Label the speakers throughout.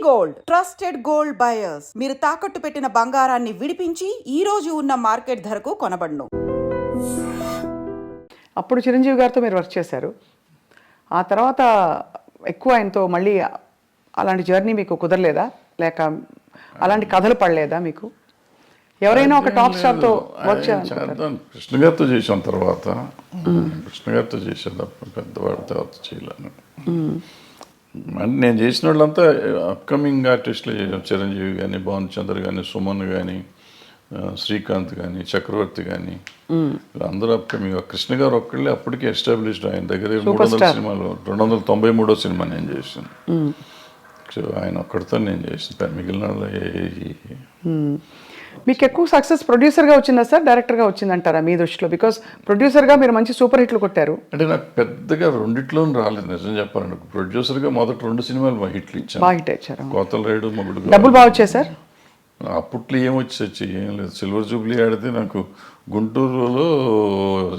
Speaker 1: Gold trusted gold buyers మీరు తాకట్టు పెట్టిన బంగారాన్ని విడిపించి ఈ రోజు ఉన్న మార్కెట్ ధరకు కొనబడును.
Speaker 2: అప్పుడు చిరంజీవి గారితో మీరు వర్క్ చేశారు. ఆ తర్వాత ఎక్కువ ఆయనతో మళ్ళీ అలాంటి జర్నీ మీకు కుదరలేదా, లేక అలాంటి కథలు పడలేదా మీకు? ఎవరైనా ఒక టాప్ స్టార్తో వర్క్ చేయాలి.
Speaker 3: కృష్ణ గారితో చేసాం, తర్వాత కృష్ణ గారితో చేసాను, పెద్దవాడితో చేయలేను. అంటే నేను చేసిన వాళ్ళంతా అప్కమింగ్ ఆర్టిస్టులు చేసాం. చిరంజీవి కానీ, భానుచంద్ర కానీ, సుమన్ కానీ, శ్రీకాంత్ కానీ, చక్రవర్తి కానీ, అందరూ అప్కమింగ్. కృష్ణ గారు ఒక్కళ్ళే అప్పటికే ఎస్టాబ్లిష్డ్. ఆయన దగ్గర 300 సినిమాలు, 293వ సినిమా నేను చేసాను. సో ఆయన ఒక్కడితో నేను చేసిన, మిగిలిన
Speaker 2: మీకు ఎక్కువ సక్సెస్ ప్రొడ్యూసర్గా వచ్చిందా సార్, డైరెక్టర్గా వచ్చిందంటారా మీ దృష్టిలో? బికాస్ ప్రొడ్యూసర్గా మీరు మంచి సూపర్ హిట్లు కొట్టారు.
Speaker 3: అంటే నాకు పెద్దగా రెండిట్లోనూ రాలేదు నిజం చెప్పాలంటే. ప్రొడ్యూసర్గా మొదటి 2 సినిమాలు బాగా హిట్లు ఇచ్చాను.
Speaker 2: బాగా హిట్ ఇచ్చారు.
Speaker 3: కోతల రేడు, మొగుడు.
Speaker 2: డబ్బులు బాగా వచ్చాయి సార్?
Speaker 3: అప్పట్లో ఏమొచ్చి ఏం లేదు. సిల్వర్ జూబ్లీ ఆడితే నాకు గుంటూరులో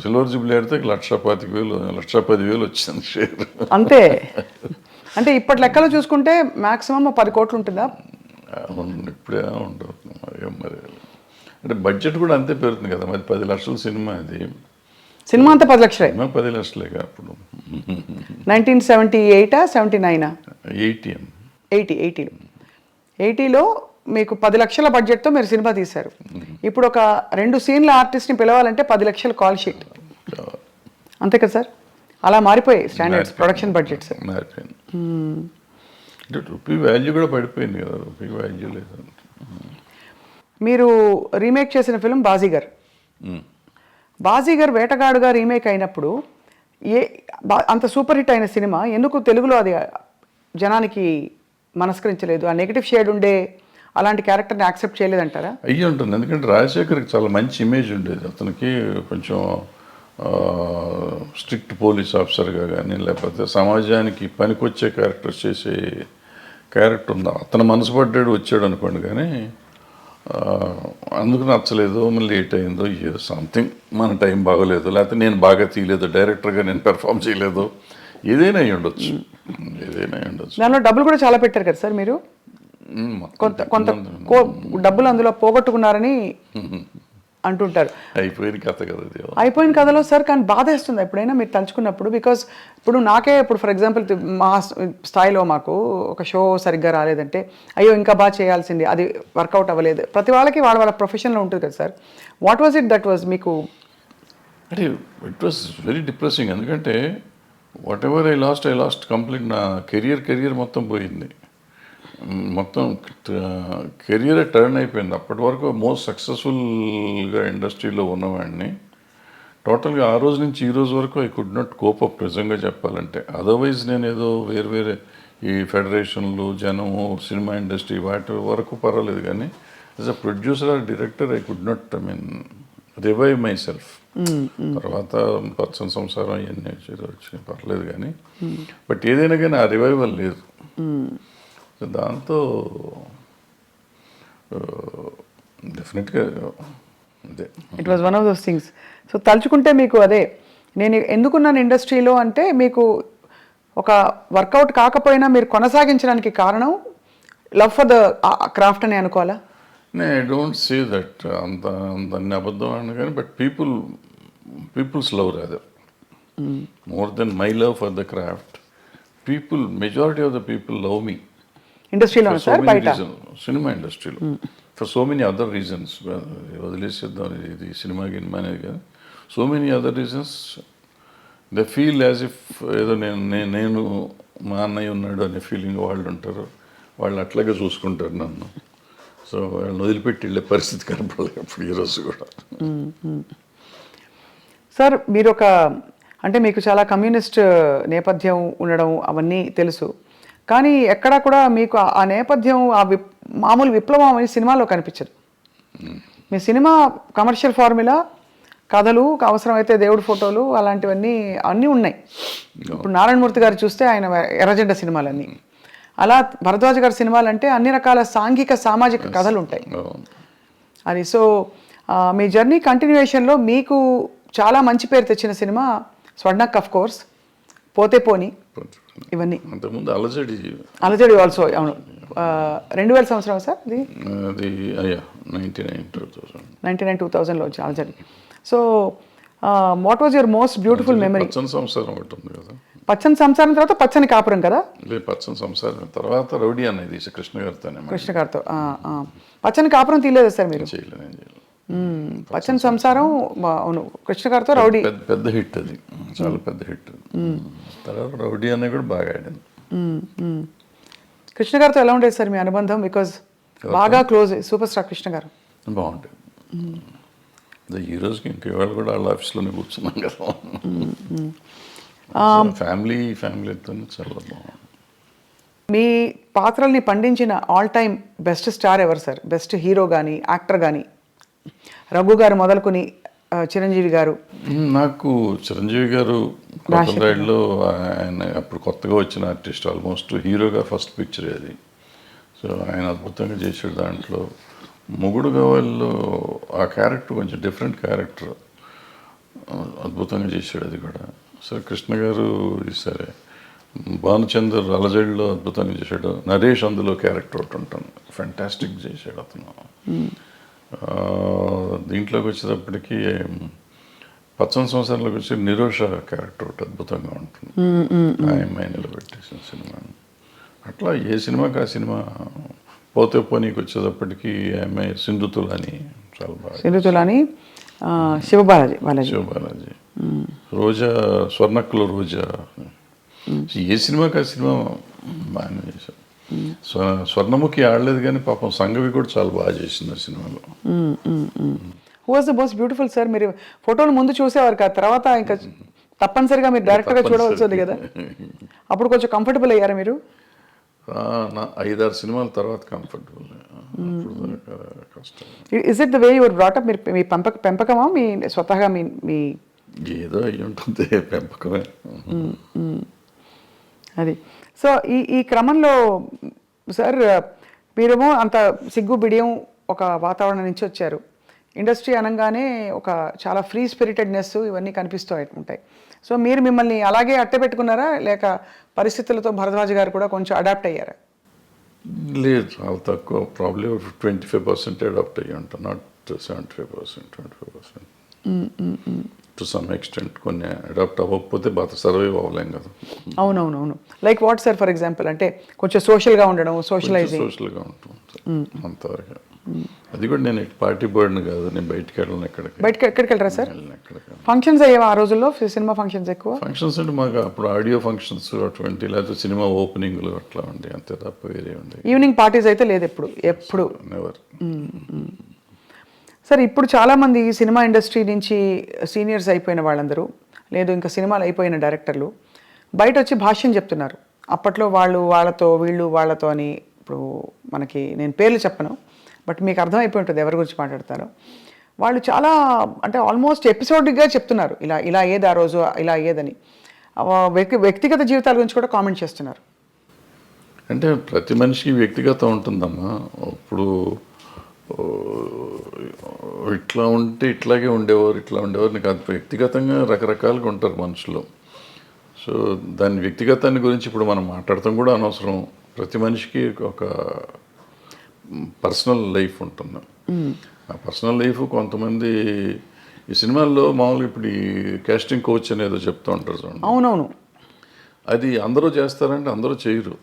Speaker 3: సిల్వర్ జూబ్లీ ఆడితే 1,25,000 1,10,000 వచ్చింది షేర్
Speaker 2: అంతే. అంటే ఇప్పటి లెక్కలో చూసుకుంటే మాక్సిమం 10 కోట్లు ఉంటుందా?
Speaker 3: ఇప్పుడే ఉండదు మరి. అంటే బడ్జెట్ కూడా అంతే పెరుగుతుంది కదా మరి. 10 లక్షల సినిమా, అది
Speaker 2: సినిమా అంతా 10 లక్షలే.
Speaker 3: 10 లక్షలేగా అప్పుడు.
Speaker 2: 1978 79
Speaker 3: 80
Speaker 2: 80లో మీకు 10 లక్షల బడ్జెట్తో మీరు సినిమా తీశారు. ఇప్పుడు ఒక 2 సీన్ల ఆర్టిస్ట్ని పిలవాలంటే 10 లక్షల కాల్ షీట్, అంతే కదా సార్? అలా మారిపోయాయి స్టాండర్డ్స్, ప్రొడక్షన్ బడ్జెట్స్
Speaker 3: మారిపోయింది. అంటే రూపీ వాల్యూ కూడా పడిపోయింది కదా, రూపీ వాల్యూ లేదు.
Speaker 2: మీరు రీమేక్ చేసిన ఫిల్మ్ బాజీగర్. బాజీగర్ వేటగాడుగా రీమేక్ అయినప్పుడు అంత సూపర్ హిట్ అయిన సినిమా ఎందుకు తెలుగులో అది జనానికి మనస్కరించలేదు? ఆ నెగిటివ్ షేడ్ ఉండే అలాంటి క్యారెక్టర్ని యాక్సెప్ట్ చేయలేదంటారా?
Speaker 3: అయ్యి ఉంటుంది. ఎందుకంటే రాజశేఖర్కి చాలా మంచి ఇమేజ్ ఉండేది. అతనికి కొంచెం స్ట్రిక్ట్ పోలీస్ ఆఫీసర్గా కానీ, లేకపోతే సమాజానికి పనికొచ్చే క్యారెక్టర్ చేసే క్యారెక్టర్ ఉందా, అతను మనసు పడ్డాడు వచ్చాడు అనుకోండి. కానీ అందుకు నచ్చలేదు, మళ్ళీ లేట్ అయిందో, ఏదో సంథింగ్ మన టైం బాగోలేదు, లేకపోతే నేను బాగా తీయలేదు, డైరెక్టర్గా నేను పెర్ఫామ్ చేయలేదు, ఏదైనా అయి ఉండొచ్చు.
Speaker 2: దానిలో డబ్బులు కూడా చాలా పెట్టారు కదా సార్ మీరు. కొంత డబ్బులు అందులో పోగొట్టుకున్నారని అంటుంటారు.
Speaker 3: అయిపోయిన కథ కదా,
Speaker 2: అయిపోయిన కథలో సార్. కానీ బాధ వేస్తుంది ఎప్పుడైనా మీరు తలుచుకున్నప్పుడు. బికాస్ ఇప్పుడు నాకే, ఇప్పుడు ఫర్ ఎగ్జాంపుల్ మా స్థాయిలో మాకు ఒక షో సరిగ్గా రాలేదంటే అయ్యో ఇంకా బాగా చేయాల్సింది, అది వర్కౌట్ అవ్వలేదు. ప్రతి వాళ్ళకి వాళ్ళ ప్రొఫెషన్లో ఉంటుంది కదా sir. What was it that was మీకు?
Speaker 3: అంటే ఇట్ వాజ్ వెరీ డిప్రెసింగ్. ఎందుకంటే what ever I last complete. నా కెరియర్ మొత్తం పోయింది. మొత్తం కెరియరే టర్న్ అయిపోయింది. అప్పటి వరకు మోస్ట్ సక్సెస్ఫుల్గా ఇండస్ట్రీలో ఉన్నవాడిని టోటల్గా ఆ రోజు నుంచి ఈ రోజు వరకు I could not cope up నిజంగా చెప్పాలంటే. అదర్వైజ్ నేను ఏదో వేరే ఈ ఫెడరేషన్లు, జనము, సినిమా ఇండస్ట్రీ వాటి వరకు పర్వాలేదు. కానీ as a producer or director I could not revive myself. తర్వాత పచ్చని సంసారం ఇవన్నీ వచ్చి పర్లేదు కానీ, బట్ ఏదైనా కానీ ఆ రివైవల్ లేదు. దాంతో డెఫినెట్గా అదే
Speaker 2: it was one of those things. So తలుచుకుంటే మీకు అదే, నేను ఎందుకున్నాను ఇండస్ట్రీలో అంటే మీకు ఒక వర్కౌట్ కాకపోయినా మీరు కొనసాగించడానికి కారణం లవ్ ఫర్ ద క్రాఫ్ట్ అని అనుకోవాలా?
Speaker 3: ఐ డోంట్ సే దట్ అంత అబద్ధం అని కానీ, but people's love rather more than my love for the craft. Majority of the people love me
Speaker 2: ఇండస్ట్రీలో సార్, బయట
Speaker 3: సినిమా ఇండస్ట్రీలో for so many other reasons. వదిలేసేద్దాం ఇది సినిమా గినిమా అనేది కానీ, so many other reasons they feel as if ఏదో నేను మా అన్నయ్య ఉన్నాడు అనే ఫీలింగ్ వాళ్ళు ఉంటారు. వాళ్ళు అట్లాగే చూసుకుంటారు నన్ను. సో వాళ్ళని వదిలిపెట్టి వెళ్ళే పరిస్థితి కనపడలేదు ఇప్పుడు ఈరోజు కూడా.
Speaker 2: సార్ మీరు అంటే మీకు చాలా కమ్యూనిస్ట్ నేపథ్యం ఉండడం అవన్నీ తెలుసు. కానీ ఎక్కడా కూడా మీకు ఆ నేపథ్యం, మామూలు విప్లవం అని సినిమాలో కనిపించదు. మీ సినిమా కమర్షియల్ ఫార్ములా, కథలు, అవసరమైతే దేవుడి ఫోటోలు, అలాంటివన్నీ అన్నీ ఉన్నాయి. ఇప్పుడు నారాయణమూర్తి గారు చూస్తే ఆయన ఎర్రజెండ సినిమాలన్నీ, అలా భరద్వాజ్ గారి సినిమాలు అంటే అన్ని రకాల సాంఘిక సామాజిక కథలు ఉంటాయి అది. సో మీ జర్నీ కంటిన్యూయేషన్లో మీకు చాలా మంచి పేరు తెచ్చిన సినిమా స్వర్ణక్, ఆఫ్ కోర్స్, పోతే పోని, ఇవన్నీ.
Speaker 3: అంతకుముందు అలజడి
Speaker 2: ఆల్సో. అవును, 2000 సంవత్సరం సార్ ఇది
Speaker 3: అది అయ్యా 99
Speaker 2: 2000లో అలజడి. So what was your most beautiful memory?
Speaker 3: పచ్చని సంసారం ఒకటి ఉంది కదా.
Speaker 2: పచ్చని సంసారం తర్వాత పచ్చని కాపురం కదా,
Speaker 3: లేదు పచ్చని సంసారం తర్వాత రౌడీ అనేది కృష్ణ గారితోనే
Speaker 2: కృష్ణ గారితో. పచ్చని కాపురం తీయలేదు సార్ మీరు?
Speaker 3: చేయలేదు, నేను చేయలేదు.
Speaker 2: పచ్చని సంసారం అవును, కృష్ణ గారితో రౌడీ
Speaker 3: పెద్ద హిట్ అది, చాలా పెద్ద హిట్. తర్వాత రౌడీ అనేది కూడా బాగా ఆడింది.
Speaker 2: కృష్ణ గారితో ఎలా ఉండేది సార్ మీ అనుబంధం? బికాజ్ బాగా క్లోజ్ సూపర్ స్టార్ కృష్ణ గారు.
Speaker 3: బాగుంటుంది. ఈ రోజుకి ఇంక ఇవాళ కూడా వాళ్ళ ఆఫీస్లోనే కూర్చున్నాం కదా. ఫ్యామిలీతో చాలా బాగుంది.
Speaker 2: మీ పాత్రల్ని పండించిన ఆల్ టైమ్ బెస్ట్ స్టార్ ఎవరు సార్? బెస్ట్ హీరో కానీ యాక్టర్ కానీ? రఘు గారు మొదలుకొని చిరంజీవి గారు.
Speaker 3: నాకు చిరంజీవి గారు కొత్తలో ఆయన అప్పుడు కొత్తగా వచ్చిన ఆర్టిస్ట్, ఆల్మోస్ట్ హీరోగా ఫస్ట్ పిక్చర్ అది. సో ఆయన అద్భుతంగా చేసాడు దాంట్లో. మొగుడు గవాల్లో ఆ క్యారెక్టర్ కొంచెం డిఫరెంట్ క్యారెక్టర్, అద్భుతంగా చేశాడు అది కూడా. సరే కృష్ణ గారు సరే, భానుచందర్ అలజడిలో అద్భుతంగా చేశాడు. నరేష్ అందులో క్యారెక్టర్ ఒకటి ఉంటాను, ఫ్యాంటాస్టిక్ చేశాడు అతను. దీంట్లోకి వచ్చేటప్పటికి పచ్చని సంవత్సరంలోకి వచ్చి నిరోష క్యారెక్టర్ ఒకటి అద్భుతంగా ఉంటుంది, ఆ అమ్మాయి నిలబెట్టేసిన సినిమా. అట్లా ఏ సినిమాకి ఆ సినిమా. పోతే పోనీకి వచ్చేటప్పటికి ఆ అమ్మాయి సింధుతులని చాలా బాగా.
Speaker 2: సింధుతులని శివబాలాజీ.
Speaker 3: శివబాలాజీ, రోజా, స్వర్ణక్కుల రోజా. ఏ సినిమాకి ఆ సినిమా బాగానే చేశారు. స్వర్ణముఖి ఆడలేదు కానీ పాపం సంగవి కూడా చాలా బాగా చేసింది ఆ సినిమాలో.
Speaker 2: Who was the most beautiful sir? మీరు ఫోటోలు ముందు చూసేవారు కదా, తర్వాత ఇంకా తప్పనిసరిగా మీరు డైరెక్ట్గా చూడవలసి ఉంది కదా, అప్పుడు కొంచెం కంఫర్టబుల్ అయ్యారా మీరు?
Speaker 3: నా 5-6 సినిమాల తర్వాత కంఫర్టబుల్. కష్టం.
Speaker 2: Is it the way your brought up? మీరు మీ పెంపకమా మీ స్వతహాగా మీ
Speaker 3: ఏదో అయ్యి ఉంటుంది, పెంపకమే.
Speaker 2: అది. సో ఈ క్రమంలో సార్ మీరేమో అంత సిగ్గు బిడియం ఒక వాతావరణం నుంచి వచ్చారు. ఇండస్ట్రీ అనగానే ఒక చాలా ఫ్రీ స్పిరిటెడ్నెస్ ఇవన్నీ కనిపిస్తూ ఉంటాయి. సో మీరు మిమ్మల్ని అలాగే అట్టపెట్టుకున్నారా, లేక పరిస్థితులతో భరద్వాజ్ గారు కూడా కొంచెం అడాప్ట్ అయ్యారా?
Speaker 3: లేదు, చాలా తక్కువ. ప్రాబ్లీ 25% అడాప్ట్ అయ్యి ఉంటాను, నాట్ 75%, 25%. టు సమ్ ఎక్స్టెంట్ కొన్ని అడాప్ట్ అవ్వకపోతే బాగా సర్వైవ్ అవ్వలేం కదా.
Speaker 2: అవునవునవును. Like what sir for example? అంటే కొంచెం సోషల్గా ఉండడం, సోషలైజింగ్.
Speaker 3: సోషల్గా ఉంటుంది అంతవరకు. అది కూడా నేను పార్టీ బర్డ్ని కాదు, నేను బయటికి వెళ్ళను.
Speaker 2: ఎక్కడికి వెళ్ళరా సార్? ఫంక్షన్స్ అయ్యేవా ఆ రోజుల్లో? సినిమా ఫంక్షన్స్ ఎక్కువ?
Speaker 3: ఫంక్షన్స్ అంటే మాకు అప్పుడు ఆడియో ఫంక్షన్స్ అటువంటి, లేకపోతే సినిమా ఓపెనింగ్లు అట్లా ఉండే, అంతే తప్ప వేరే ఉండే.
Speaker 2: ఈవినింగ్ పార్టీస్ అయితే లేదు ఎప్పుడు?
Speaker 3: నెవర్.
Speaker 2: సార్ ఇప్పుడు చాలామంది సినిమా ఇండస్ట్రీ నుంచి సీనియర్స్ అయిపోయిన వాళ్ళందరూ, లేదు ఇంకా సినిమాలు అయిపోయిన డైరెక్టర్లు బయట వచ్చి భాష్యం చెప్తున్నారు. అప్పట్లో వాళ్ళతో వీళ్ళు వాళ్ళతో అని. ఇప్పుడు మనకి నేను పేర్లు చెప్పను, బట్ మీకు అర్థమైపోయి ఉంటుంది ఎవరి గురించి మాట్లాడతారో. వాళ్ళు చాలా అంటే ఆల్మోస్ట్ ఎపిసోడ్గా చెప్తున్నారు, ఇలా ఏది ఆ రోజు ఇలా ఏదని. వ్యక్తిగత జీవితాల గురించి కూడా కామెంట్ చేస్తున్నారు.
Speaker 3: అంటే ప్రతి మనిషికి వ్యక్తిగతం ఉంటుందమ్మా. ఇప్పుడు ఇట్లా ఉంటే ఇట్లాగే ఉండేవారు, ఇట్లా ఉండేవారు నీకు అది వ్యక్తిగతంగా రకరకాలుగా ఉంటారు మనుషులు. సో దాని వ్యక్తిగతాన్ని గురించి ఇప్పుడు మనం మాట్లాడటం కూడా అనవసరం. ప్రతి మనిషికి ఒక పర్సనల్ లైఫ్ ఉంటుంది. ఆ పర్సనల్ లైఫ్ కొంతమంది ఈ సినిమాల్లో మామూలుగా ఇప్పుడు ఈ కాస్టింగ్ కోచ్ అనేదో చెప్తూ ఉంటారు చూడండి.
Speaker 2: అవునవును.
Speaker 3: అది అందరూ చేస్తారంటే అందరూ చేయరు.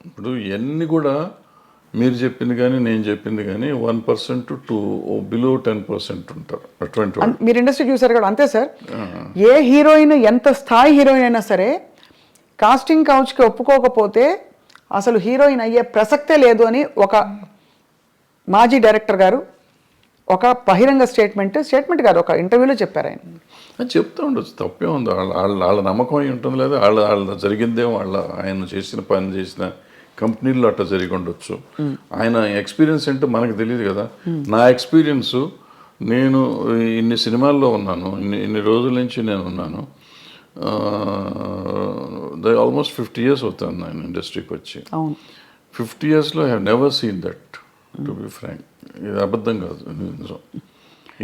Speaker 3: ఇప్పుడు ఇవన్నీ కూడా మీరు చెప్పింది కానీ నేను చెప్పింది కానీ 1% టు బిలో 10% ఉంటారు అటువంటి.
Speaker 2: మీరు ఇండస్ట్రీ చూసారు కదా, అంతే సార్. ఏ హీరోయిన్ ఎంత స్థాయి హీరోయిన్ అయినా సరే కాస్టింగ్ కౌచ్కి ఒప్పుకోకపోతే అసలు హీరోయిన్ అయ్యే ప్రసక్తే లేదు అని ఒక మాజీ డైరెక్టర్ గారు ఒక బహిరంగ స్టేట్మెంట్ కాదు, ఒక ఇంటర్వ్యూలో చెప్పారు. ఆయన
Speaker 3: చెప్తూ ఉండొచ్చు, తప్పే ఉంది. వాళ్ళ నమ్మకం అయి ఉంటుంది, లేదా వాళ్ళ జరిగిందేమో, ఆయన చేసిన పని చేసిన కంపెనీల్లో అట్లా జరిగి ఉండొచ్చు. ఆయన ఎక్స్పీరియన్స్ ఏంటో మనకు తెలియదు కదా. నా ఎక్స్పీరియన్స్, నేను ఇన్ని సినిమాల్లో ఉన్నాను, ఇన్ని రోజుల నుంచి నేను ఉన్నాను. ఆల్మోస్ట్ 50 years అవుతాను నేను ఇండస్ట్రీకి వచ్చి. 50 yearsలో I have never seen that, to be frank. ఇది అబద్ధం కాదు, నిజం.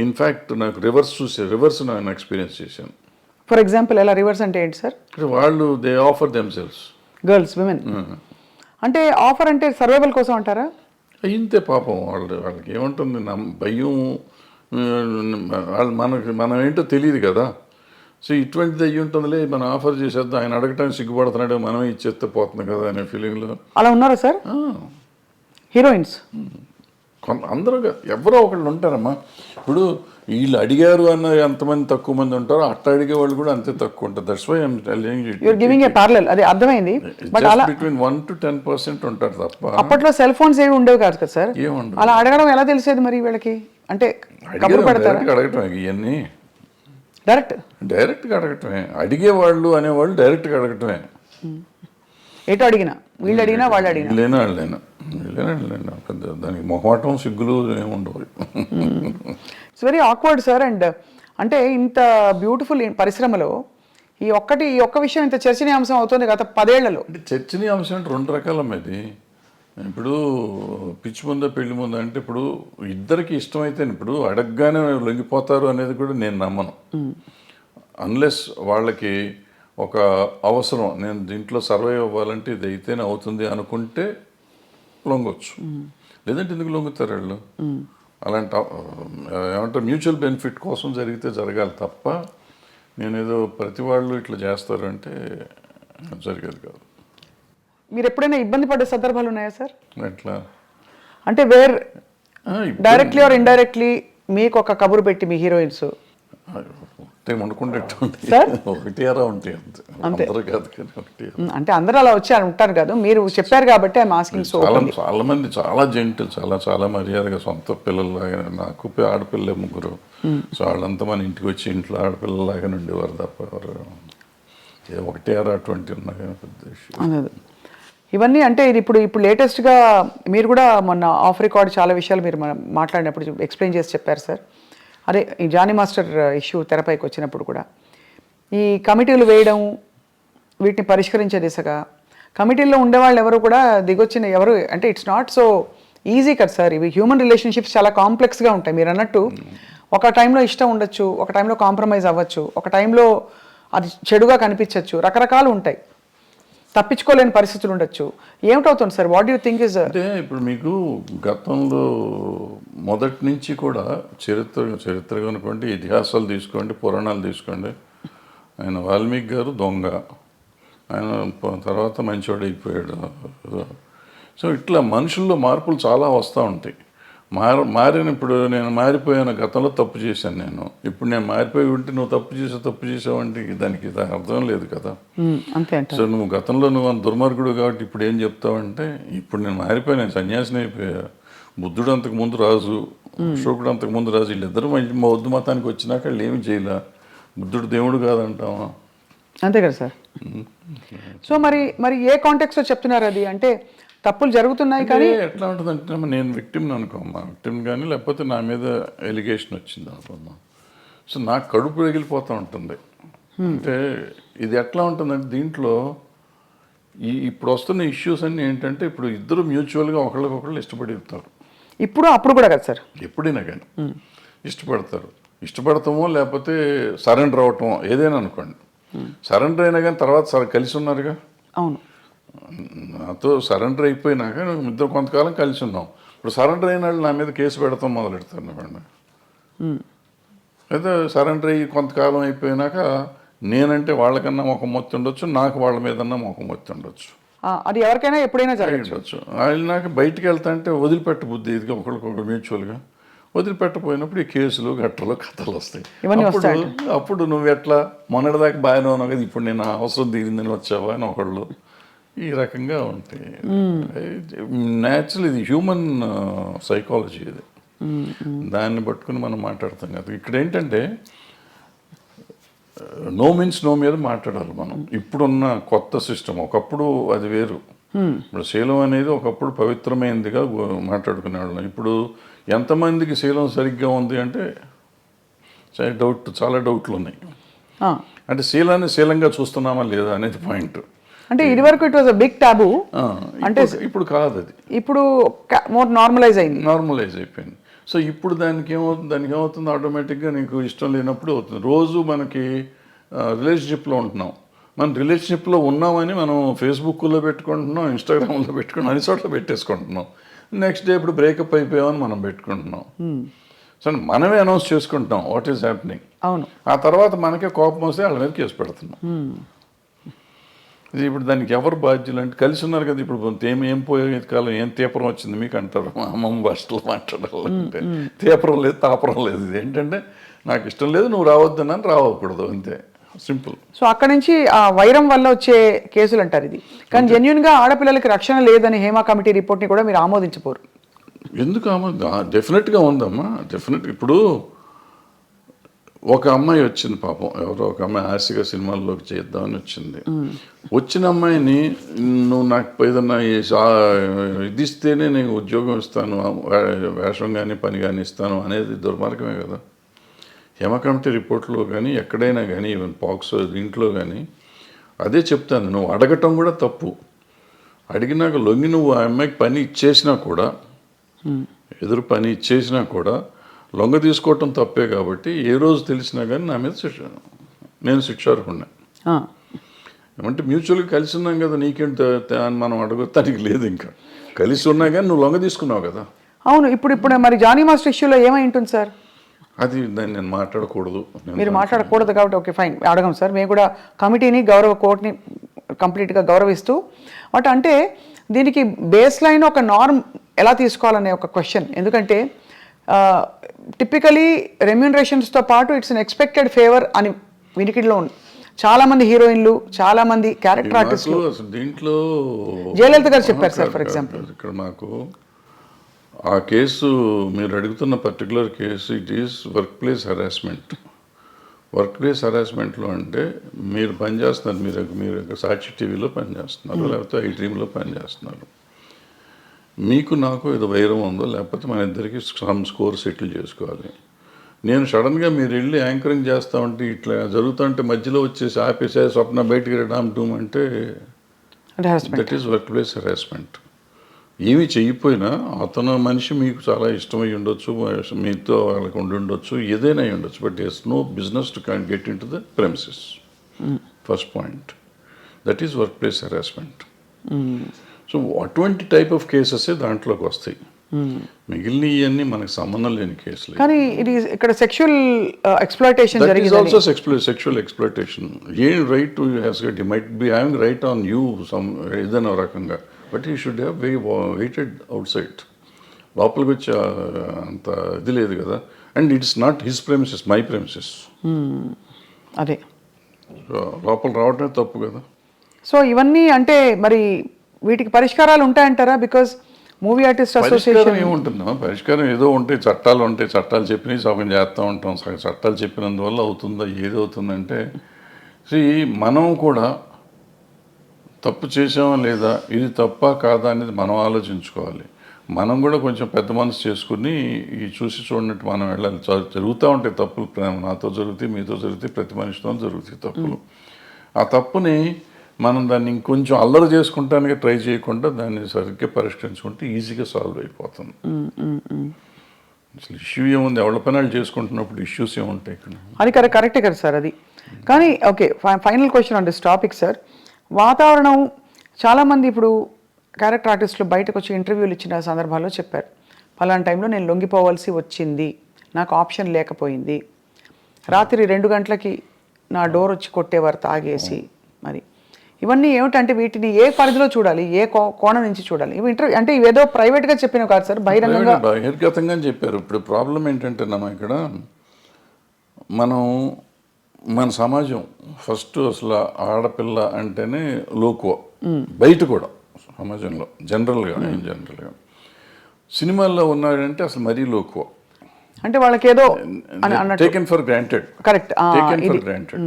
Speaker 3: ఇన్ఫ్యాక్ట్ నాకు రివర్స్ నేను ఎక్స్పీరియన్స్ చేశాను.
Speaker 2: ఫర్ ఎగ్జాంపుల్ ఎలా రివర్స్ అంటే ఏంటి సార్?
Speaker 3: వాళ్ళు they offer themselves,
Speaker 2: girls, women. అంటే ఆఫర్ అంటే సర్వైవల్ కోసం అంటారా?
Speaker 3: ఇంతే పాపం వాళ్ళకి ఏముంటుంది భయం, మనం ఏంటో తెలియదు కదా. సో ఇటువంటిది అయ్యి ఉంటుందిలే, మనం ఆఫర్ చేసేద్దాం, ఆయన అడగటానికి సిగ్గుపడుతున్నాడు, మనమే ఇచ్చేస్తే పోతుంది కదా అనే ఫీలింగ్లో.
Speaker 2: అలా ఉన్నారా సార్ హీరోయిన్స్?
Speaker 3: అందరూ ఎవరో ఒకళ్ళు ఉంటారమ్మా. ఇప్పుడు వీళ్ళు అడిగారు అన్న ఎంతమంది తక్కువ మంది ఉంటారో అట్లా అడిగే వాళ్ళు కూడా అంతే తక్కువ ఉంటారు. That's why
Speaker 2: you're giving a parallel, అది అర్థమైంది. బట్ అలా
Speaker 3: బిట్వీన్ 1 to 10% ఉంటారు తప్ప.
Speaker 2: అప్పట్లో సెల్ ఫోన్స్ ఏవి ఉండేవి కాదు కదా సార్.
Speaker 3: ఏముండదు.
Speaker 2: అలా అడగడం ఎలా తెలిసేది మరి వీళ్ళకి? అంటే కబురు పెడతారా?
Speaker 3: అడగటమే ఇవన్నీ,
Speaker 2: డైరెక్ట్గా
Speaker 3: అడగటమే. అడిగేవాళ్ళు అనేవాళ్ళు డైరెక్ట్గా అడగటమే.
Speaker 2: ఎటు అడిగినా, వీళ్ళు అడిగినా వాళ్ళు అడిగినా,
Speaker 3: వాళ్ళైనా పెద్ద దానికి మొహమాటం సిగ్గులు ఏముండవు.
Speaker 2: It's very awkward sir. And అంటే ఇంత బ్యూటిఫుల్ పరిశ్రమలో ఈ ఒక్క విషయం ఇంత చర్చనీయాంశం అవుతుంది గత 10 ఏళ్లలో.
Speaker 3: అంటే చర్చనీయాంశం అంటే 2 రకాలమ్మ ఇది. ఇప్పుడు పిచ్చి ముందా పెళ్లి ముందా అంటే ఇప్పుడు ఇద్దరికి ఇష్టమైతే ఇప్పుడు అడగగానే లొంగిపోతారు అనేది కూడా నేను నమ్మను. అన్లెస్ వాళ్ళకి ఒక అవసరం, నేను దీంట్లో సర్వైవ్ అవ్వాలంటే ఇది అయితేనే అవుతుంది అనుకుంటే లొంగొచ్చు. లేదంటే ఎందుకు లొంగుతారు వాళ్ళు? అలాంటి ఏమంటారు మ్యూచువల్ బెనిఫిట్ కోసం జరిగితే జరగాలి తప్ప నేనేదో ప్రతి వాళ్ళు ఇట్లా చేస్తారు అంటే జరిగేది కాదు.
Speaker 2: మీరు ఎప్పుడైనా ఇబ్బంది పడ్డ సందర్భాలు ఉన్నాయా సార్?
Speaker 3: ఎట్లా
Speaker 2: అంటే డైరెక్ట్లీ ఆర్ ఇండైరెక్ట్లీ మీకు ఒక కబురు పెట్టి మీ హీరోయిన్స్
Speaker 3: ఒకటి అరా ఉంటాయి అంతే కాదు కానీ ఒకటి.
Speaker 2: అంటే అందరూ అలా వచ్చి ఉంటారు కదా, మీరు చెప్పారు కాబట్టి ఐఎమ్ ఆస్కింగ్. సో
Speaker 3: చాలా మంది చాలా జెంటిల్, చాలా మర్యాదగా సొంత పిల్లల్లాగా. నాకు ఆడపిల్లలే 3. సో వాళ్ళంతా మన ఇంటికి వచ్చి ఇంట్లో ఆడపిల్లలాగా ఉండేవారు తప్ప ఎవరు ఒకటి అరా 20 ఉన్నా కానీ పెద్ద విషయం.
Speaker 2: ఇవన్నీ అంటే ఇది ఇప్పుడు లేటెస్ట్గా మీరు కూడా మొన్న ఆఫ్ రికార్డ్ చాలా విషయాలు మీరు మాట్లాడినప్పుడు ఎక్స్ప్లెయిన్ చేసి చెప్పారు సార్. అదే ఈ జానీ మాస్టర్ ఇష్యూ తెరపైకి వచ్చినప్పుడు కూడా ఈ కమిటీలు వేయడం, వీటిని పరిష్కరించే దిశగా కమిటీల్లో ఉండేవాళ్ళు ఎవరు కూడా దిగొచ్చిన ఎవరు అంటే ఇట్స్ నాట్ సో ఈజీ కదా సార్. ఇవి హ్యూమన్ రిలేషన్షిప్స్ చాలా కాంప్లెక్స్గా ఉంటాయి. మీరు అన్నట్టు ఒక టైంలో ఇష్టం ఉండొచ్చు, ఒక టైంలో కాంప్రమైజ్ అవ్వచ్చు, ఒక టైంలో అది చెడుగా కనిపించవచ్చు, రకరకాలు ఉంటాయి, తప్పించుకోలేని పరిస్థితులు ఉండొచ్చు. ఏమిటవుతుంది sir? What you think is?
Speaker 3: అంటే ఇప్పుడు మీకు గతంలో మొదటి నుంచి కూడా చరిత్ర కనుకోండి, ఇతిహాసాలు తీసుకోండి, పురాణాలు తీసుకోండి. ఆయన వాల్మీకి గారు దొంగ, ఆయన తర్వాత మంచివాడు అయిపోయాడు. సో ఇట్లా మనుషుల్లో మార్పులు చాలా వస్తూ ఉంటాయి. మారిన ఇప్పుడు నేను మారిపోయాను, గతంలో తప్పు చేశాను నేను, ఇప్పుడు నేను మారిపోయి ఉంటే నువ్వు తప్పు చేసావు అంటే దానికి అర్థం లేదు కదా. సో నువ్వు గతంలో నువ్వు దుర్మార్గుడు కాబట్టి ఇప్పుడు ఏం చెప్తావంటే ఇప్పుడు నేను మారిపోయాను, నేను సన్యాసిని అయిపోయా. బుద్ధుడు అంతకు ముందు రాజు, అశోకుడు అంతకు ముందు రాజు, వీళ్ళిద్దరూ బౌద్ధ మతానికి వచ్చినాక వాళ్ళు ఏమి చేయలే. బుద్ధుడు దేవుడు కాదంటావా?
Speaker 2: అంతే కదా సార్. సో మరి ఏ కాంటెక్స్లో చెప్తున్నారు అది? అంటే తప్పులు జరుగుతున్నాయి కానీ
Speaker 3: ఎట్లా ఉంటుందంటే నేను విక్టిమ్ని అనుకోమ్మా, విక్టిమ్ కానీ లేకపోతే నా మీద ఎలిగేషన్ వచ్చింది అనుకోమ్మా. సో నాకు కడుపు రగిలిపోతూ ఉంటుంది. అంటే ఇది ఎట్లా ఉంటుందంటే దీంట్లో ఇప్పుడు వస్తున్న ఇష్యూస్ అన్నీ ఏంటంటే ఇప్పుడు ఇద్దరు మ్యూచువల్గా ఒకళ్ళకొకళ్ళు ఇష్టపడతారు.
Speaker 2: అప్పుడు కూడా కదా సార్,
Speaker 3: ఎప్పుడైనా కానీ ఇష్టపడతామో లేకపోతే సరెండర్ అవటమో ఏదైనా అనుకోండి. సరెండర్ అయినా కానీ తర్వాత కలిసి ఉన్నారుగా.
Speaker 2: అవును,
Speaker 3: నాతో సరెండర్ అయిపోయినాక ఇద్దరు కొంతకాలం కలిసి ఉన్నాం. ఇప్పుడు సరెండర్ అయిన వాళ్ళు నా మీద కేసు పెడతాం మొదలెడతారు అనుకోండి. అయితే సరెండర్ అయ్యి కొంతకాలం అయిపోయినాక నేనంటే వాళ్ళకన్నా మొఖం మొత్తి ఉండొచ్చు, నాకు వాళ్ళ మీదన్నా మొఖం మొత్తి ఉండొచ్చు.
Speaker 2: అది ఎవరికైనా ఎప్పుడైనా జరగచ్చు.
Speaker 3: వాళ్ళు నాకు బయటికి వెళ్తా అంటే వదిలిపెట్ట బుద్ధి ఇదిగా ఒకరికొకరు మ్యూచువల్గా వదిలిపెట్టపోయినప్పుడు ఈ కేసులు గట్టలు కథలు వస్తాయి. అప్పుడు నువ్వు ఎట్లా మొన్నటిదాకా బాగానే ఉన్నావు కదా, ఇప్పుడు నేను అవసరం తీరిందని వచ్చావా అని ఒకళ్ళు ఈ రకంగా ఉంటాయి. న్యాచురల్, ఇది హ్యూమన్ సైకాలజీ. ఇది దాన్ని పట్టుకుని మనం మాట్లాడతాం కదా. ఇక్కడ ఏంటంటే నో మీన్స్ నో మీద మాట్లాడాలి మనం. ఇప్పుడున్న కొత్త సిస్టమ్, ఒకప్పుడు అది వేరు. ఇప్పుడు శీలం అనేది ఒకప్పుడు పవిత్రమైనదిగా మాట్లాడుకునేవాళ్ళం. ఇప్పుడు ఎంతమందికి శీలం సరిగ్గా ఉంది అంటే చాలా డౌట్లు ఉన్నాయి. అంటే శీలాన్ని శీలంగా చూస్తున్నామా లేదా అనేది పాయింట్.
Speaker 2: అంటే ఇది వరకు it was a big taboo,
Speaker 3: అంటే ఇప్పుడు కాదు, అది
Speaker 2: ఇప్పుడు మోర్ నార్మలైజ్
Speaker 3: అయిపోయింది. సో ఇప్పుడు దానికి ఏమవుతుంది ఆటోమేటిక్గా నీకు ఇష్టం లేనప్పుడు అవుతుంది. రోజు మనకి రిలేషన్షిప్లో ఉంటున్నాం, మన రిలేషన్షిప్లో ఉన్నామని మనం ఫేస్బుక్లో పెట్టుకుంటున్నాం, ఇన్స్టాగ్రామ్లో పెట్టుకుంటున్నాం, అన్ని చోట్ల పెట్టేసుకుంటున్నాం. నెక్స్ట్ డే ఇప్పుడు బ్రేకప్ అయిపోయామని మనం పెట్టుకుంటున్నాం. సో మనమే అనౌన్స్ చేసుకుంటాం వాట్ ఈస్ హ్యాపెనింగ్.
Speaker 2: అవును.
Speaker 3: ఆ తర్వాత మనకే కోపం వస్తే వాళ్ళ మీద కేసు పెడుతున్నాం. ఇది ఇప్పుడు దానికి ఎవరు బాధ్యులు అంటే కలిసి ఉన్నారు కదా. ఇప్పుడు ఏం పోయే కాలం ఏం తీపరం వచ్చింది మీకు అంటారు మా అమ్మమ్మ భాషలో మాట్లాడాలంటే. తీపరం లేదు, తాపరం లేదు. ఇది ఏంటంటే నాకు ఇష్టం లేదు, నువ్వు రావద్దనని రావకూడదు, అంతే, సింపుల్.
Speaker 2: సో అక్కడ నుంచి ఆ వైరం వల్ల వచ్చే కేసులు అంటారు ఇది. కానీ జెన్యున్గా ఆడపిల్లలకి రక్షణ లేదని హేమా కమిటీ రిపోర్ట్ని కూడా మీరు ఆమోదించపోరు.
Speaker 3: ఎందుకు డెఫినెట్గా ఉందమ్మా, డెఫినెట్. ఇప్పుడు ఒక అమ్మాయి వచ్చింది పాపం, ఎవరో ఒక అమ్మాయి ఆశగా సినిమాల్లోకి చేద్దామని వచ్చింది. వచ్చిన అమ్మాయిని నువ్వు నాకు ఏదన్నా ఇది ఇస్తేనే నేను ఉద్యోగం ఇస్తాను, వేషం కానీ పని కానీ ఇస్తాను అనేది దుర్మార్గమే కదా. హేమ కమిటీ రిపోర్ట్లో కానీ ఎక్కడైనా కానీ ఈవెన్ పాక్సో దీంట్లో కానీ అదే చెప్తాను. నువ్వు అడగటం కూడా తప్పు. అడిగినాక లొంగి నువ్వు ఆ అమ్మాయికి పని ఇచ్చేసినా కూడా, ఎదురు పని ఇచ్చేసినా కూడా లొంగ తీసుకోవటం తప్పే. కాబట్టి ఏ రోజు తెలిసినా కానీ నా మీద నేను శిక్షార్హుడిని. ఏమంటే మ్యూచువల్గా కలిసి ఉన్నాం కదా, నీకేంటి అని మనం అడగటానికి లేదు. ఇంకా కలిసి ఉన్నా కానీ నువ్వు లొంగ తీసుకున్నావు కదా.
Speaker 2: అవును. ఇప్పుడు మరి జానీ మాస్టర్ ఇష్యూలో ఏమై ఉంటుంది సార్?
Speaker 3: అది దాన్ని నేను మాట్లాడకూడదు.
Speaker 2: మీరు మాట్లాడకూడదు కాబట్టి ఓకే ఫైన్, అడగం సార్. మేము కూడా కమిటీని కోర్టుని కంప్లీట్గా గౌరవిస్తూ అంటే దీనికి బేస్ లైన్ ఒక నార్మ్ ఎలా తీసుకోవాలనే ఒక క్వశ్చన్. ఎందుకంటే టిపికలీ రెమ్యూనరేషన్స్తో పాటు ఇట్స్ అన్ ఎక్స్పెక్టెడ్ ఫేవర్ అని వినికిడిలో ఉంది. చాలామంది హీరోయిన్లు, చాలామంది క్యారెక్టర్ ఆర్టిస్టులు
Speaker 3: దీంట్లో
Speaker 2: జయలలిత గారు చెప్పారు సార్. ఫర్ ఎగ్జాంపుల్
Speaker 3: ఇక్కడ నాకు ఆ కేసు మీరు అడుగుతున్న particular case it is work place harassment. Workplace హెరాస్మెంట్లో అంటే మీరు పనిచేస్తున్నారు, మీరు సాక్షి టీవీలో పనిచేస్తున్నారు, లేకపోతే ఐ డ్రీమ్లో పనిచేస్తున్నారు. మీకు నాకు ఏదో వైరం ఉందో, లేకపోతే మన ఇద్దరికి సమ్ స్కోర్ సెటిల్ చేసుకోవాలి. నేను సడన్గా మీరు వెళ్ళి యాంకరింగ్ చేస్తా ఉంటే ఇట్లా జరుగుతుంటే మధ్యలో వచ్చేసి ఆపేసే స్వప్న బయటికి డామ్ డూమ్ అంటే that is work place harassment. ఏమీ చెయ్యిపోయినా అతను మనిషి మీకు చాలా ఇష్టమై ఉండొచ్చు, మీతో వాళ్ళకి ఉండొచ్చు, ఏదైనా అయి ఉండొచ్చు, but it's no business to can get into the premises. First point, that is work place harassment. So అటువంటి టైప్ ఆఫ్ కేసెస్ దాంట్లోకి వస్తాయి. మిగిలిన ఇవన్నీ మనకు సంబంధం లేని కేసులు.
Speaker 2: కానీ ఇది ఇక్కడ సెక్షువల్ ఎక్స్‌ప్లాయిటేషన్ జరిగింది.
Speaker 3: That is also sexual exploitation. A right to has gut, he might be having right on you some ఏదైనా రకంగా, but he should have weighted out side. లోపలికి వచ్చి అంత ఇది లేదు కదా. And it's not his premises, my premises.
Speaker 2: అదే
Speaker 3: లోపల రావడమే తప్పు కదా.
Speaker 2: సో ఇవన్నీ అంటే మరి వీటికి పరిష్కారాలు ఉంటాయంటారా? బికాజ్ మూవీ ఆర్టిస్ట్ అసోసియేషన్
Speaker 3: ఏముంటుందా పరిష్కారం? ఏదో ఉంటాయి, చట్టాలు ఉంటాయి, చట్టాలు చెప్పినవి సగం చేస్తూ ఉంటాం. చట్టాలు చెప్పినందువల్ల అవుతుందా? ఏది అవుతుందంటే మనం కూడా తప్పు చేసామా లేదా, ఇది తప్ప కాదా అనేది మనం ఆలోచించుకోవాలి. మనం కూడా కొంచెం పెద్ద మనసు చేసుకుని ఈ చూసి చూడనట్టు మనం వెళ్ళాలి. జరుగుతూ ఉంటాయి తప్పులు, నాతో జరుగుతాయి, మీతో జరుగుతాయి, ప్రతి మనిషితో జరుగుతాయి తప్పులు. ఆ తప్పుని మనం దాన్ని ఇంకొంచెం అల్లరి చేసుకుంటానికి ట్రై చేయకుండా దాన్ని సరిగ్గా పరిష్కరించుకుంటే ఈజీగా సాల్వ్ అయిపోతుంది. అసలు ఇష్యూ ఏముంది? ఎవరి పనులు చేసుకుంటున్నప్పుడు ఇష్యూస్ ఏముంటాయి ఇక్కడ?
Speaker 2: అది కరెక్టే కదా సార్. అది కానీ okay, final question on this topic sir. వాతావరణం చాలామంది ఇప్పుడు క్యారెక్టర్ ఆర్టిస్టులు బయటకు వచ్చి ఇంటర్వ్యూలు ఇచ్చిన సందర్భాల్లో చెప్పారు, పలానా టైంలో నేను లొంగిపోవాల్సి వచ్చింది, నాకు ఆప్షన్ లేకపోయింది, రాత్రి 2 గంటలకి నా డోర్ వచ్చి కొట్టేవారు తాగేసి. మరి ఇవన్నీ ఏమిటంటే వీటిని ఏ పరిధిలో చూడాలి, ఏ కోణం నుంచి చూడాలి? ఇవి ఇంటర్వ్యూ అంటే ఇవేదో ప్రైవేట్గా చెప్పినవి కాదు సార్,
Speaker 3: బహిర్గతంగా చెప్పారు. ఇప్పుడు ప్రాబ్లం ఏంటంటే ఇక్కడ మన సమాజం ఫస్ట్ అసలు ఆడపిల్ల అంటేనే లోకువ, బయట కూడా సమాజంలో జనరల్గా సినిమాల్లో ఉన్నాడంటే అసలు మరీ లోకువ,
Speaker 2: అంటే వాళ్ళకి ఏదో
Speaker 3: taken for granted.
Speaker 2: Correct,
Speaker 3: taken for granted.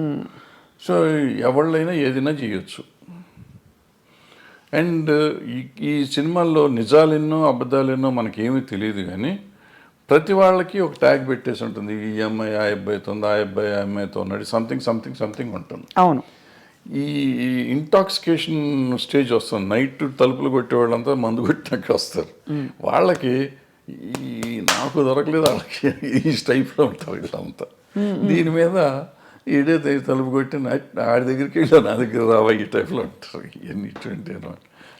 Speaker 3: So ఎవళ్ళైనా ఏదైనా చేయొచ్చు. అండ్ ఈ సినిమాల్లో నిజాలెన్నో అబద్ధాలెన్నో మనకేమీ తెలియదు, కానీ ప్రతి వాళ్ళకి ఒక ట్యాగ్ పెట్టేసి ఉంటుంది. ఈ అమ్మాయి ఆ అబ్బాయితో ఉంది, ఆ అబ్బాయి ఆ అమ్మాయితో ఉన్నాడు, సంథింగ్ ఉంటుంది.
Speaker 2: అవును.
Speaker 3: ఈ ఇంటాక్సికేషన్ స్టేజ్ వస్తుంది. నైట్ తలుపులు కొట్టే వాళ్ళంతా మందు కొట్టినాక వస్తారు. వాళ్ళకి నాకు దొరకలేదు, వాళ్ళకి ఈ టైప్లో ఉంటారు వీళ్ళంతా. దీని మీద ఈడే తలుపు కొట్టి ఆడి దగ్గరికి వెళ్ళా నా దగ్గర రావా ఈ టైప్లో అంటారు. ఇవన్నీ ఇటువంటి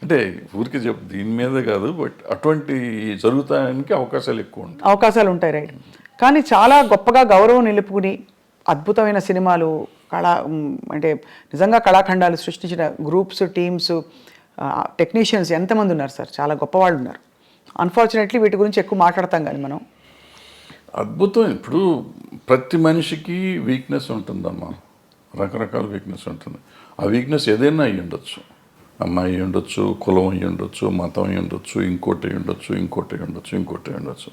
Speaker 3: అంటే ఊరికే చెప్పు దీని మీదే కాదు, బట్ అటువంటి జరుగుతానికి అవకాశాలు ఎక్కువ ఉంటాయి.
Speaker 2: అవకాశాలు ఉంటాయి, రైట్. కానీ చాలా గొప్పగా గౌరవం నిలుపుకుని అద్భుతమైన సినిమాలు అంటే నిజంగా కళాఖండాలు సృష్టించిన గ్రూప్స్, టీమ్స్, టెక్నీషియన్స్ ఎంతమంది ఉన్నారు సార్, చాలా గొప్పవాళ్ళు ఉన్నారు. అన్ఫార్చునేట్లీ వీటి గురించి ఎక్కువ మాట్లాడతాం కానీ మనం.
Speaker 3: అద్భుతం. ఇప్పుడు ప్రతి మనిషికి వీక్నెస్ ఉంటుందమ్మా, రకరకాల వీక్నెస్ ఉంటుంది. ఆ వీక్నెస్ ఏదైనా అయ్యి ఉండొచ్చు, అమ్మాయి అయ్యి ఉండొచ్చు, కులం అయ్యి ఉండొచ్చు, మతం అయ్యి ఉండొచ్చు, ఇంకోటి అయ్యి ఉండొచ్చు, ఇంకోటి అయ్యి ఉండొచ్చు, ఇంకోటి అయ్యి ఉండొచ్చు.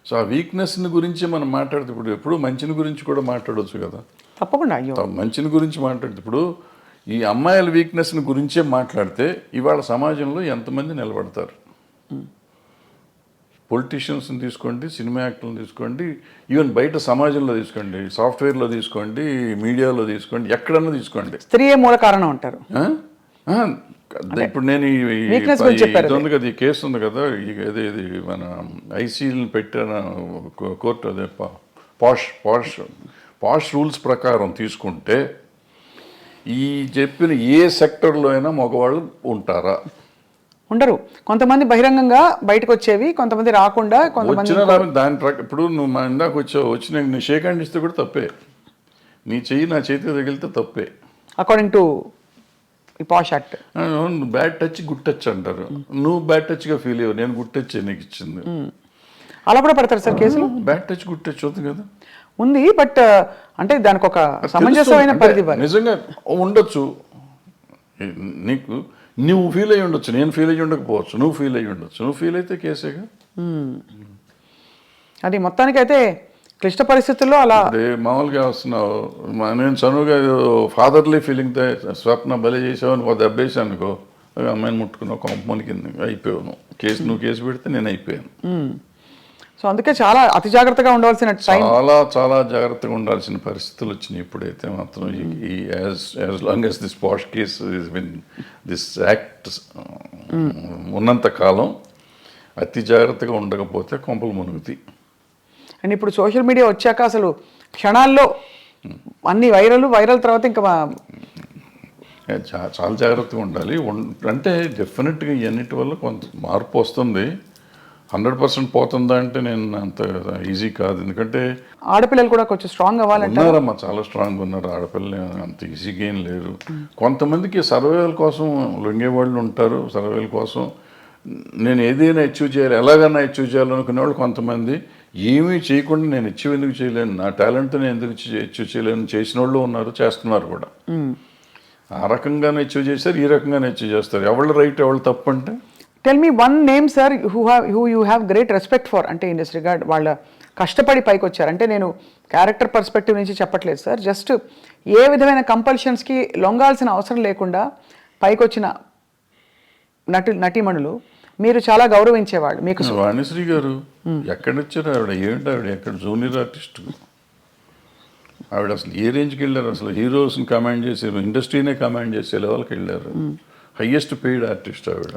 Speaker 3: సో ఆ వీక్నెస్ని గురించి మనం మాట్లాడితే ఇప్పుడు ఎప్పుడు మంచిని గురించి కూడా మాట్లాడవచ్చు కదా.
Speaker 2: తప్పకుండా. అయ్యో,
Speaker 3: మంచిని గురించి మాట్లాడితే ఇప్పుడు ఈ అమ్మాయిల వీక్నెస్ని గురించే మాట్లాడితే ఇవాళ సమాజంలో ఎంతమంది నిలబడతారు? పొలిటీషియన్స్ని తీసుకోండి, సినిమా యాక్టర్లను తీసుకోండి, ఈవెన్ బయట సమాజంలో తీసుకోండి, సాఫ్ట్వేర్లో తీసుకోండి, మీడియాలో తీసుకోండి, ఎక్కడన్నా తీసుకోండి,
Speaker 2: స్త్రీయే మూల కారణం అంటారు.
Speaker 3: ఇప్పుడు నేను ఇది ఉంది కదా, ఈ కేసు ఉంది కదా, ఇది మన ఐసీని పెట్టిన కోర్టు, అదే పాష్ రూల్స్ ప్రకారం తీసుకుంటే ఈ చెప్పిన ఏ సెక్టర్లో అయినా మగవాళ్ళు ఉంటారా?
Speaker 2: ఉండరు. కొంతమంది బహిరంగంగా బయటకు వచ్చేవి, కొంతమంది రాకుండా, కొంతమంది
Speaker 3: దాని ఇప్పుడు నువ్వు మా ఇందాక వచ్చి నీ షేక్ హ్యాండ్ ఇస్తే కూడా తప్పే, నీ చెయ్యి నా చేతికి తగిలితే తప్పే,
Speaker 2: according to posh act.
Speaker 3: Bad touch good touch అంటారు. నువ్వు బ్యాడ్ టచ్గా ఫీల్ అయ్యావు, నేను గుడ్ టచ్ నీకు ఇచ్చింది.
Speaker 2: అలా కూడా పెడతారు సార్ కేసులు?
Speaker 3: బ్యాడ్ టచ్ గుడ్ టచ్ అవుతుంది కదా,
Speaker 2: ఉంది. బట్ అంటే దానికి ఒక సమంజసమైన పరిధి
Speaker 3: నిజంగా ఉండొచ్చు. నీకు నువ్వు ఫీల్ అయ్యి ఉండొచ్చు, నేను ఫీల్ అయ్యి ఉండకపోవచ్చు, నువ్వు ఫీల్ అయ్యి ఉండొచ్చు. నువ్వు ఫీల్ అయితే కేసేగా.
Speaker 2: అది మొత్తానికైతే క్లిష్ట పరిస్థితుల్లో అలా
Speaker 3: మామూలుగా వస్తున్నావు. నేను చనువుగా ఫాదర్లీ ఫీలింగ్తో స్వప్న బలి చేసావని ఒక దెబ్బేసాను అనుకో, అమ్మాయిని ముట్టుకున్నావు, కొంపమని కింద అయిపోయావు. నువ్వు కేసు పెడితే నేను అయిపోయాను.
Speaker 2: సో అందుకే చాలా అతి జాగ్రత్తగా ఉండవలసిన టైం,
Speaker 3: చాలా జాగ్రత్తగా ఉండాల్సిన పరిస్థితులు వచ్చినాయి. ఇప్పుడైతే మాత్రం as long as this posh case this act ఉన్నంత కాలం అతి జాగ్రత్తగా ఉండకపోతే కొంపలు మునుగుతాయి.
Speaker 2: అండ్ ఇప్పుడు సోషల్ మీడియా వచ్చాక అసలు క్షణాల్లో అన్ని వైరల్ తర్వాత ఇంకా
Speaker 3: చాలా జాగ్రత్తగా ఉండాలి. అంటే డెఫినెట్గా ఇవన్నిటి వల్ల కొంత మార్పు వస్తుంది. 100% పోతుందా అంటే నేను అంత ఈజీ కాదు. ఎందుకంటే
Speaker 2: ఆడపిల్లలు కూడా కొంచెం స్ట్రాంగ్ అవ్వాలంటే
Speaker 3: ఉన్నారమ్మా, చాలా స్ట్రాంగ్ ఉన్నారు. ఆడపిల్లలు అంత ఈజీగా ఏం లేరు. కొంతమందికి సర్వేల కోసం లొంగేవాళ్ళు ఉంటారు. సర్వేల కోసం నేను ఏదైనా అచీవ్ చేయాలి, ఎలాగైనా అచీవ్ చేయాలనుకునే వాళ్ళు కొంతమంది. ఏమీ చేయకుండా నేను అచీవ్ ఎందుకు చేయలేను, నా టాలెంట్తో నేను ఎందుకు అచీవ్ చేయలేను చేసిన వాళ్ళు ఉన్నారు, చేస్తున్నారు కూడా. ఆ రకంగానే అచీవ్ చేస్తారు, ఈ రకంగానే అచీవ్ చేస్తారు. ఎవళ్ళు రైట్ ఎవళ్ళు తప్పు అంటే
Speaker 2: tell me one name sir who you have great respect for, అంటే ఇన్ దిస్ రిగార్డ్ వాళ్ళ కష్టపడి పైకి వచ్చారు. అంటే నేను క్యారెక్టర్ పర్స్పెక్టివ్ నుంచి చెప్పట్లేదు సార్, జస్ట్ ఏ విధమైన కంపల్షన్స్కి లొంగాల్సిన అవసరం లేకుండా పైకి వచ్చిన నటీమణులు మీరు చాలా గౌరవించేవాళ్ళు. మీకు
Speaker 3: వాణిశ్రీ గారు ఎక్కడి వచ్చారు? ఆవిడ ఏంటి, ఆవిడ ఎక్కడ జూనియర్ ఆర్టిస్ట్, ఆవిడ అసలు ఏ రేంజ్కి వెళ్ళారు? అసలు హీరోస్ని కమాండ్ చేశారు, ఇండస్ట్రీనే కమాండ్ చేసే లెవెల్కి వెళ్ళారు. హయ్యెస్ట్ పెయిడ్ ఆర్టిస్ట్ ఆవిడ.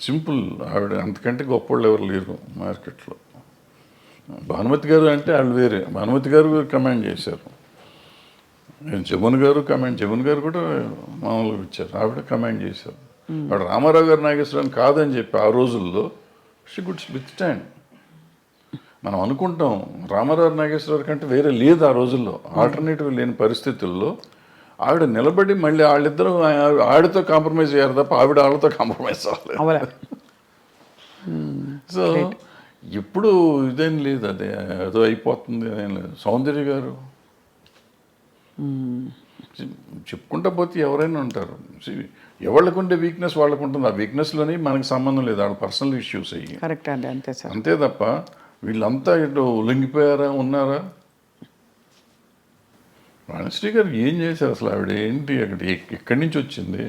Speaker 3: సింపుల్, ఆవిడ అంతకంటే గొప్పవాళ్ళు ఎవరు లేరు మార్కెట్లో. భానుమతి గారు అంటే వాళ్ళు వేరే, భానుమతి గారు కమాండ్ చేశారు. జమున్ గారు కూడా మామూలుగా ఇచ్చారు, ఆవిడ కమాండ్ చేశారు. ఆవిడ రామారావు గారు నాగేశ్వరరావు కాదని చెప్పి ఆ రోజుల్లో షీ గుడ్ విత్ స్టాండ్. మనం అనుకుంటాం రామారావు నాగేశ్వరరావు కంటే వేరే లేదు ఆ రోజుల్లో, ఆల్టర్నేటివ్ లేని పరిస్థితుల్లో ఆవిడ నిలబడి మళ్ళీ వాళ్ళిద్దరూ ఆవిడతో కాంప్రమైజ్ అయ్యారు తప్ప ఆవిడ వాళ్ళతో కాంప్రమైజ్ అవ్వలేదు. సో ఇప్పుడు ఇదేం లేదు, అదే ఏదో అయిపోతుంది అదేం లేదు. సౌందర్య గారు చెప్పుకుంటా పోతే ఎవరైనా ఉంటారు. ఎవరికి ఉండే వీక్నెస్ వాళ్ళకు ఉంటుంది. ఆ వీక్నెస్లోని మనకి సంబంధం లేదు, వాళ్ళ పర్సనల్ ఇష్యూస్ అయ్యి.
Speaker 2: కరెక్ట్ అండి, అంతే సార్.
Speaker 3: అంతే తప్ప వీళ్ళంతా ఇటు ఉల్లంఘిపోయారా ఉన్నారా? వాణిశ్రీ గారు ఏం చేశారు అసలు? ఆవిడ ఏంటి, అక్కడ ఎక్కడి నుంచి వచ్చింది?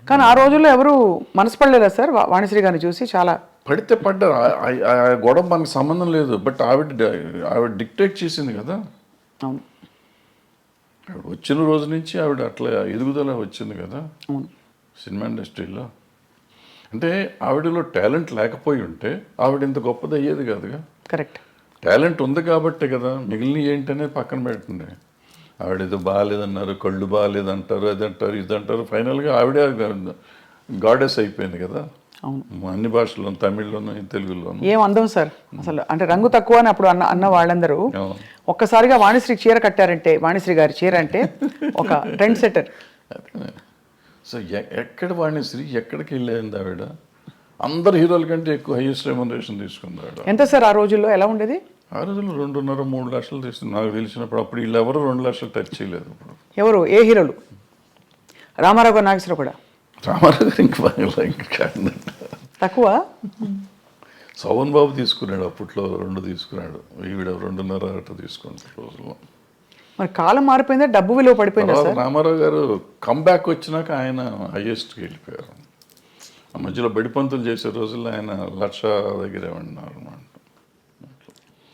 Speaker 2: కానీ ఆ రోజుల్లో ఎవరు మనసు పడలేదా సార్ వాణిశ్రీ గారిని చూసి? చాలా
Speaker 3: పడితే పడ్డారు, ఆ గొడవ మనకు సంబంధం లేదు. బట్ ఆవిడ డిక్టేట్ చేసింది కదా.
Speaker 2: అవును,
Speaker 3: ఆవిడ వచ్చిన రోజు నుంచి ఆవిడ అట్లా ఎదుగుదల వచ్చింది కదా
Speaker 2: అవును
Speaker 3: సినిమా ఇండస్ట్రీలో. అంటే ఆవిడలో టాలెంట్ లేకపోయి ఉంటే ఆవిడ ఇంత గొప్పది అయ్యేది కాదుగా.
Speaker 2: కరెక్ట్.
Speaker 3: టాలెంట్ ఉంది కాబట్టే కదా, మిగిలిన ఏంటనే పక్కన పెట్టండి. ఆవిడేదో బాగాలేదన్నారు, కళ్ళు బాగాలేదంటారు, అది అంటారు, ఇది అంటారు, ఫైనల్గా ఆవిడే గాడెస్ అయిపోయింది కదా.
Speaker 2: అవును.
Speaker 3: అన్ని భాషల్లోనూ, తమిళ్లోను, తెలుగులోను.
Speaker 2: ఏం అందం సార్ అసలు, అంటే రంగు తక్కువ అని అప్పుడు అన్న వాళ్ళందరూ
Speaker 3: అవును.
Speaker 2: ఒక్కసారిగా వాణిశ్రీ చీర కట్టారంటే, వాణిశ్రీ గారి చీర అంటే ఒక ట్రెండ్ సెట్టర్.
Speaker 3: సో ఎక్కడ వాణిశ్రీ ఎక్కడికి వెళ్ళేది ఆవిడ? అందరు హీరోల కంటే ఎక్కువ హైయెస్ట్ రెమ్యునరేషన్ తీసుకుంది ఆవిడ.
Speaker 2: ఎంత సార్ ఆ రోజుల్లో, ఎలా ఉండేది?
Speaker 3: ఆ రోజుల్లో 2.5-3 లక్షలు తీసుకుంది నాకు తెలిసినప్పుడు. అప్పుడు వీళ్ళు ఎవరు 2 లక్షలు టచ్ చేయలేదు. ఇప్పుడు
Speaker 2: ఎవరు, ఏ హీరోలు? రామారావు గారు, నాగేశ్వరరావు కూడా
Speaker 3: రామారావు గారు ఇంకా కాదండి.
Speaker 2: తక్కువ.
Speaker 3: సోమన్ బాబు తీసుకున్నాడు అప్పట్లో, 2 తీసుకున్నాడు. ఈవిడ 2.5 తీసుకుంది రోజుల్లో.
Speaker 2: మరి కాలం మారిపోయిందా, డబ్బు విలువ పడిపోయిందా
Speaker 3: తర్వాత
Speaker 2: సార్?
Speaker 3: రామారావు గారు కంబ్యాక్ వచ్చినాక ఆయన హైయెస్ట్కి వెళ్ళిపోయారు. ఆ మధ్యలో బడిపంతులు చేసే రోజుల్లో ఆయన 1,00,000 దగ్గరే ఉన్నారు అన్నమాట.